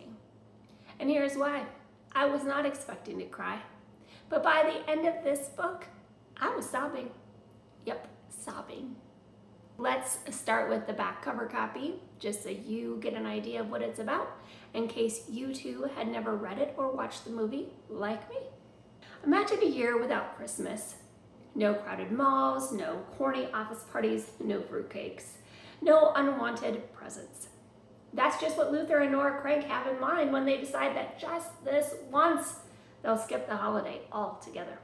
me. And here's why. I was not expecting to cry. But by the end of this book, I was sobbing. Yep, sobbing. Let's start with the back cover copy, just so you get an idea of what it's about, in case you too had never read it or watched the movie, like me. Imagine a year without Christmas. No crowded malls, no corny office parties, no fruitcakes, no unwanted presents. That's just what Luther and Nora Krank have in mind when they decide that just this once, they'll skip the holiday altogether.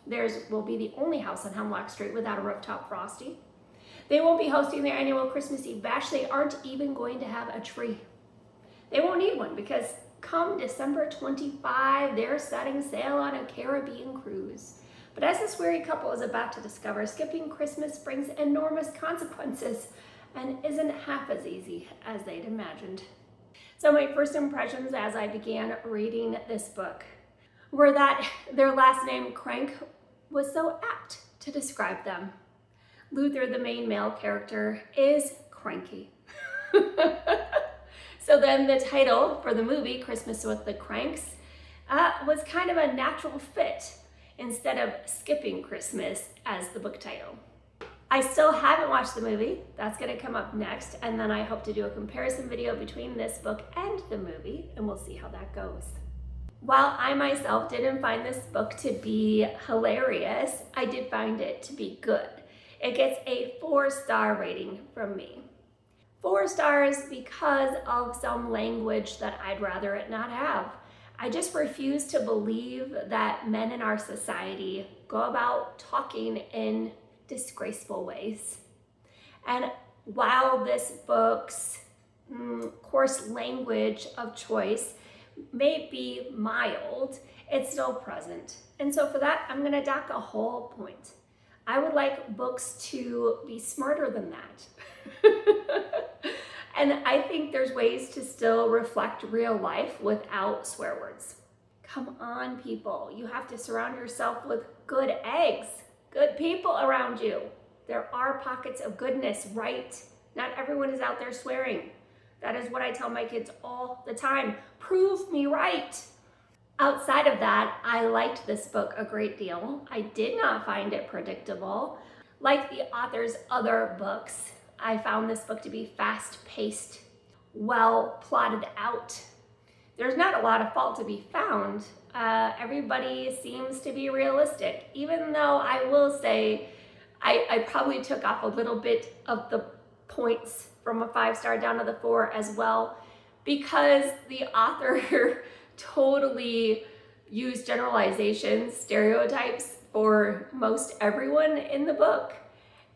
Theirs will be the only house on Hemlock Street without a rooftop Frosty. They won't be hosting their annual Christmas Eve bash. They aren't even going to have a tree. They won't need one because come December 25, they're setting sail on a Caribbean cruise. But as this weary couple is about to discover, skipping Christmas brings enormous consequences and isn't half as easy as they'd imagined. So my first impressions as I began reading this book were that their last name, Krank, was so apt to describe them. Luther, the main male character, is cranky. So then the title for the movie, Christmas with the Kranks, was kind of a natural fit instead of skipping Christmas as the book title. I still haven't watched the movie. That's gonna come up next. And then I hope to do a comparison video between this book and the movie, and we'll see how that goes. While I myself didn't find this book to be hilarious, I did find it to be good. It gets a 4-star rating from me. 4 stars because of some language that I'd rather it not have. I just refuse to believe that men in our society go about talking in disgraceful ways. And while this book's coarse language of choice may be mild, it's still present. And so for that, I'm gonna dock a whole point. I would like books to be smarter than that. And I think there's ways to still reflect real life without swear words. Come on, people. You have to surround yourself with good eggs, good people around you. There are pockets of goodness, right? Not everyone is out there swearing. That is what I tell my kids all the time. Prove me right. Outside of that, I liked this book a great deal. I did not find it predictable. Like the author's other books, I found this book to be fast-paced, well plotted out. There's not a lot of fault to be found. Everybody seems to be realistic, even though I will say I probably took off a little bit of the points from a 5-star down to the 4 as well, because the author totally used generalizations, stereotypes for most everyone in the book.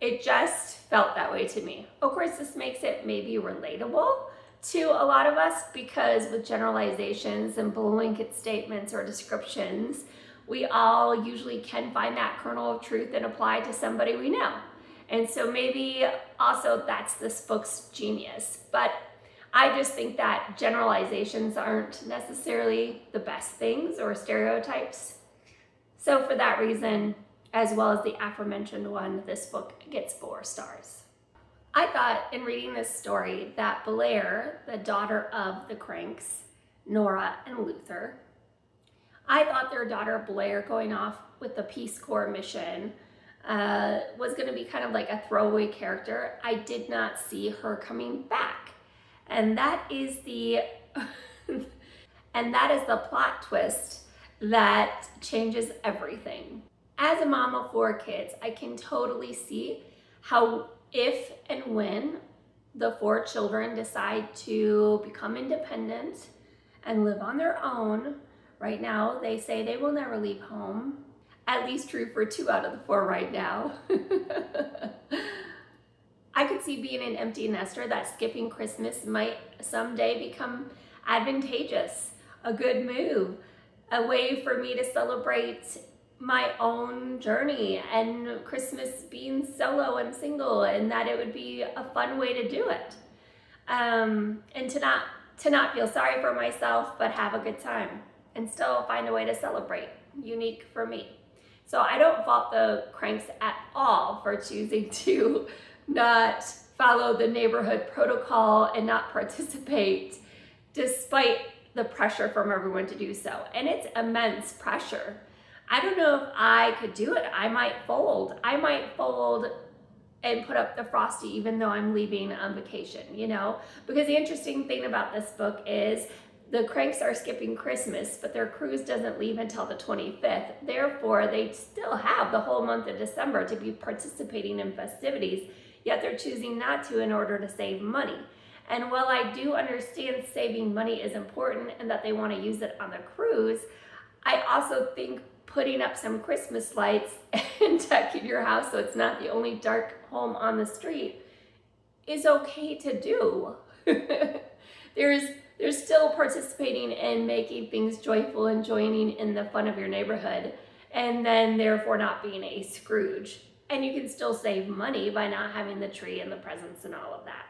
It just felt that way to me. Of course, this makes it maybe relatable to a lot of us because with generalizations and blanket statements or descriptions, we all usually can find that kernel of truth and apply to somebody we know. And so maybe also that's this book's genius. But I just think that generalizations aren't necessarily the best things or stereotypes. So for that reason, as well as the aforementioned one, this book gets 4 stars. I thought in reading this story that Blair, the daughter of the Kranks, Nora and Luther, I thought their daughter Blair going off with the Peace Corps mission was gonna be kind of like a throwaway character. I did not see her coming back. And that is the plot twist that changes everything. As a mom of 4 kids, I can totally see how if and when the 4 children decide to become independent and live on their own, right now they say they will never leave home, at least true for 2 out of the 4 right now. I could see being an empty nester that skipping Christmas might someday become advantageous, a good move, a way for me to celebrate my own journey and Christmas being solo and single, and that it would be a fun way to do it. And to not feel sorry for myself, but have a good time and still find a way to celebrate, unique for me. So I don't fault the Kranks at all for choosing to not follow the neighborhood protocol and not participate despite the pressure from everyone to do so. And it's immense pressure. I don't know if I could do it. I might fold. I might fold and put up the Frosty even though I'm leaving on vacation, you know? Because the interesting thing about this book is the Kranks are skipping Christmas, but their cruise doesn't leave until the 25th. Therefore, they still have the whole month of December to be participating in festivities, yet they're choosing not to in order to save money. And while I do understand saving money is important and that they want to use it on the cruise, I also think putting up some Christmas lights and decking your house so it's not the only dark home on the street is okay to do. There's still participating in making things joyful and joining in the fun of your neighborhood, and then therefore not being a Scrooge. And you can still save money by not having the tree and the presents and all of that.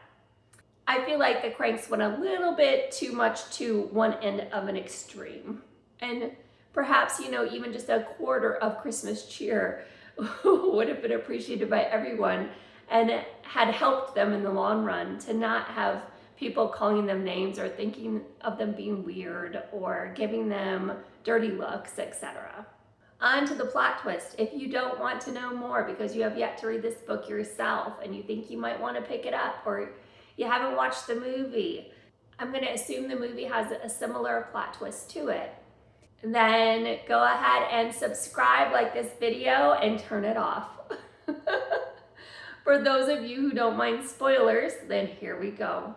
I feel like the Kranks went a little bit too much to one end of an extreme. And perhaps, you know, even just a quarter of Christmas cheer would have been appreciated by everyone and had helped them in the long run to not have people calling them names or thinking of them being weird or giving them dirty looks, etc. On to the plot twist. If you don't want to know more because you have yet to read this book yourself and you think you might want to pick it up, or you haven't watched the movie, I'm going to assume the movie has a similar plot twist to it. Then go ahead and subscribe, like this video, and turn it off. For those of you who don't mind spoilers, then here we go.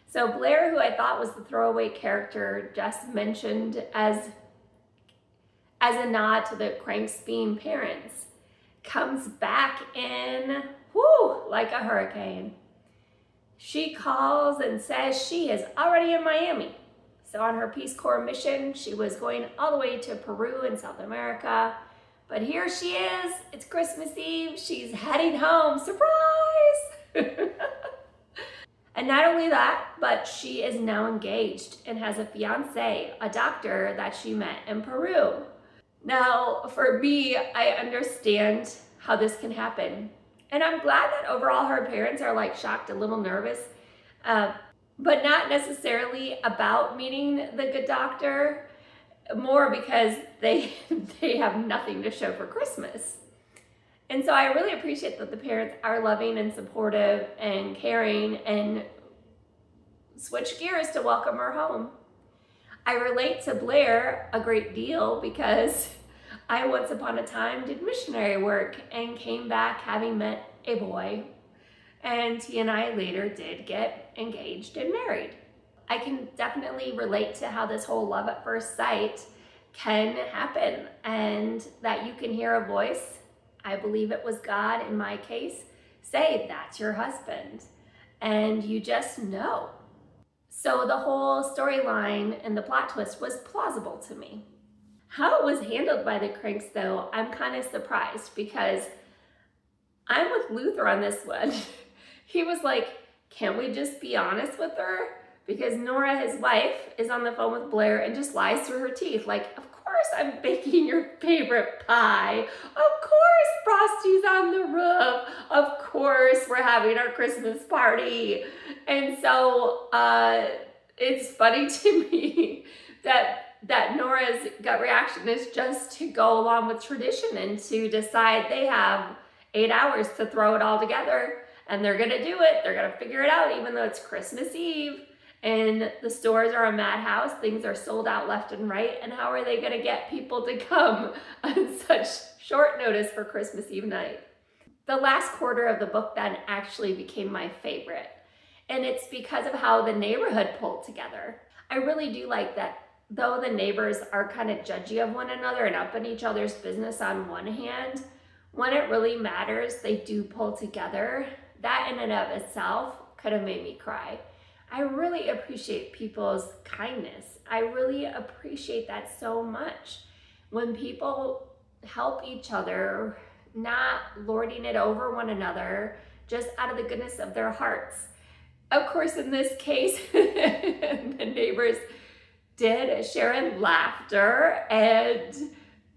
So Blair, who I thought was the throwaway character just mentioned as a nod to the Kranks being parents, comes back in, like a hurricane. She calls and says she is already in Miami. So on her Peace Corps mission, she was going all the way to Peru in South America. But here she is, it's Christmas Eve, she's heading home, surprise! And not only that, but she is now engaged and has a fiance, a doctor that she met in Peru. Now, for me, I understand how this can happen. And I'm glad that overall her parents are like shocked, a little nervous, but not necessarily about meeting the good doctor, more because they have nothing to show for Christmas. And so I really appreciate that the parents are loving and supportive and caring and switch gears to welcome her home. I relate to Blair a great deal because I once upon a time did missionary work and came back having met a boy, and he and I later did get engaged and married. I can definitely relate to how this whole love at first sight can happen, and that you can hear a voice, I believe it was God in my case, say that's your husband, and you just know. So the whole storyline and the plot twist was plausible to me. How it was handled by the Kranks, though, I'm kind of surprised, because I'm with Luther on this one. He was like, can't we just be honest with her? Because Nora, his wife, is on the phone with Blair and just lies through her teeth. Like, of course I'm baking your favorite pie. Of course Frosty's on the roof. Of course we're having our Christmas party. And so it's funny to me that Nora's gut reaction is just to go along with tradition and to decide they have 8 hours to throw it all together, and they're gonna do it. They're gonna figure it out, even though it's Christmas Eve and the stores are a madhouse. Things are sold out left and right. And how are they gonna get people to come on such short notice for Christmas Eve night? The last quarter of the book then actually became my favorite. And it's because of how the neighborhood pulled together. I really do like that, though the neighbors are kind of judgy of one another and up in each other's business on one hand, when it really matters, they do pull together. That in and of itself could have made me cry. I really appreciate people's kindness. I really appreciate that so much. When people help each other, not lording it over one another, just out of the goodness of their hearts. Of course, in this case, the neighbors did share in laughter and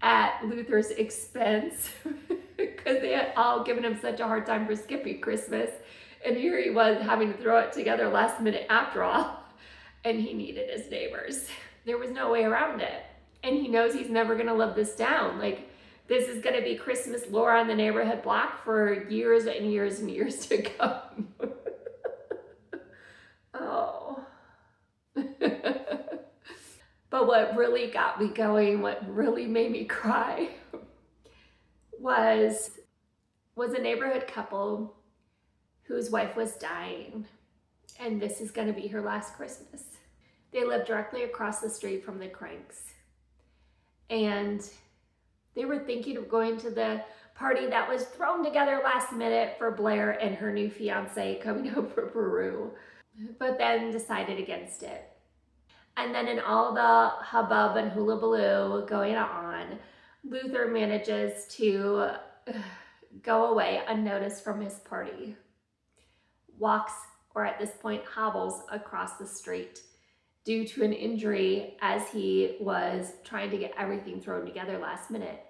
at Luther's expense because they had all given him such a hard time for skipping Christmas. And here he was having to throw it together last minute after all. and he needed his neighbors. There was no way around it. And he knows he's never gonna live this down. Like, this is gonna be Christmas lore on the neighborhood block for years and years and years to come. Oh. But what really got me going, what really made me cry, was a neighborhood couple whose wife was dying, and this is going to be her last Christmas. They lived directly across the street from the Kranks, and they were thinking of going to the party that was thrown together last minute for Blair and her new fiance coming over from Peru, but then decided against it. And then in all the hubbub and hullabaloo going on, Luther manages to go away unnoticed from his party. Walks, or at this point hobbles, across the street due to an injury as he was trying to get everything thrown together last minute.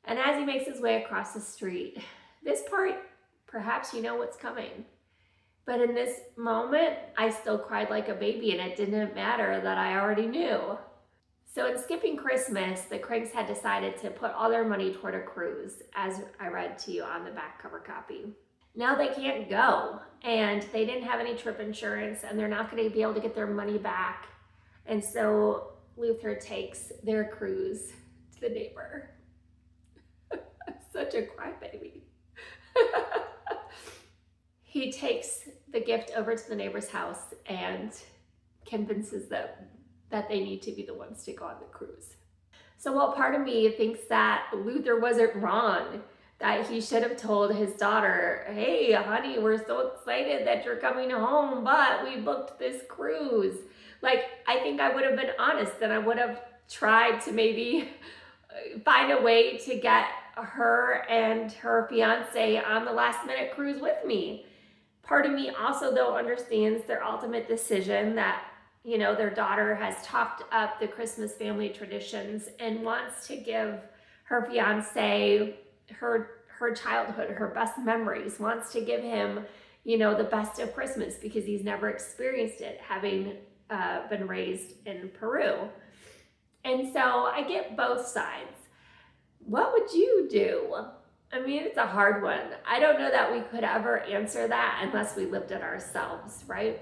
And as he makes his way across the street, this part, perhaps you know what's coming. But in this moment, I still cried like a baby, and it didn't matter that I already knew. So in skipping Christmas, the Kranks had decided to put all their money toward a cruise, as I read to you on the back cover copy. Now they can't go, and they didn't have any trip insurance, and they're not going to be able to get their money back. And so Luther takes their cruise to the neighbor. Such a crybaby. He takes the gift over to the neighbor's house and convinces them that they need to be the ones to go on the cruise. So while part of me thinks that Luther wasn't wrong, that he should have told his daughter, hey, honey, we're so excited that you're coming home, but we booked this cruise. Like, I think I would have been honest, and I would have tried to maybe find a way to get her and her fiance on the last minute cruise with me. Part of me also, though, understands their ultimate decision that, you know, their daughter has talked up the Christmas family traditions and wants to give her fiance her childhood, her best memories, wants to give him, you know, the best of Christmas because he's never experienced it, having been raised in Peru. And so I get both sides. What would you do? I mean, it's a hard one. I don't know that we could ever answer that unless we lived it ourselves, right?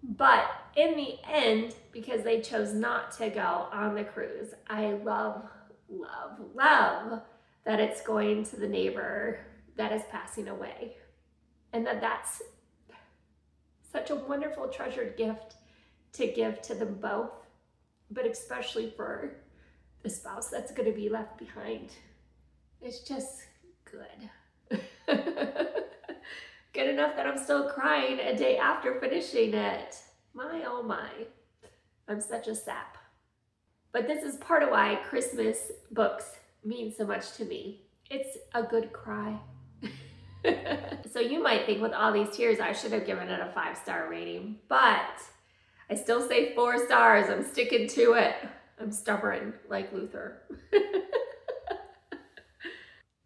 But in the end, because they chose not to go on the cruise, I love, love, love that it's going to the neighbor that is passing away. And that's such a wonderful, treasured gift to give to them both, but especially for the spouse that's going to be left behind. It's just good. Good enough that I'm still crying a day after finishing it. My, oh my. I'm such a sap. But this is part of why Christmas books mean so much to me. It's a good cry. So you might think with all these tears, I should have given it a 5-star rating, but I still say 4 stars. I'm sticking to it. I'm stubborn like Luther.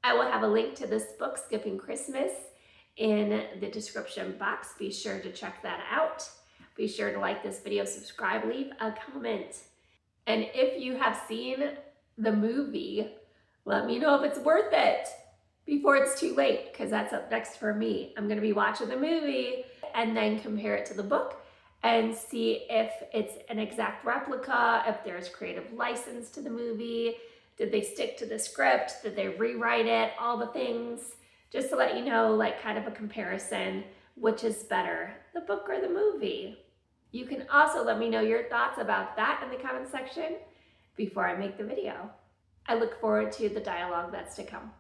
I will have a link to this book, Skipping Christmas, in the description box. Be sure to check that out. Be sure to like this video, subscribe, leave a comment. And if you have seen the movie, let me know if it's worth it before it's too late, because that's up next for me. I'm going to be watching the movie and then compare it to the book and see if it's an exact replica, if there's creative license to the movie. Did they stick to the script? Did they rewrite it? All the things, just to let you know, like kind of a comparison, which is better, the book or the movie? You can also let me know your thoughts about that in the comment section before I make the video. I look forward to the dialogue that's to come.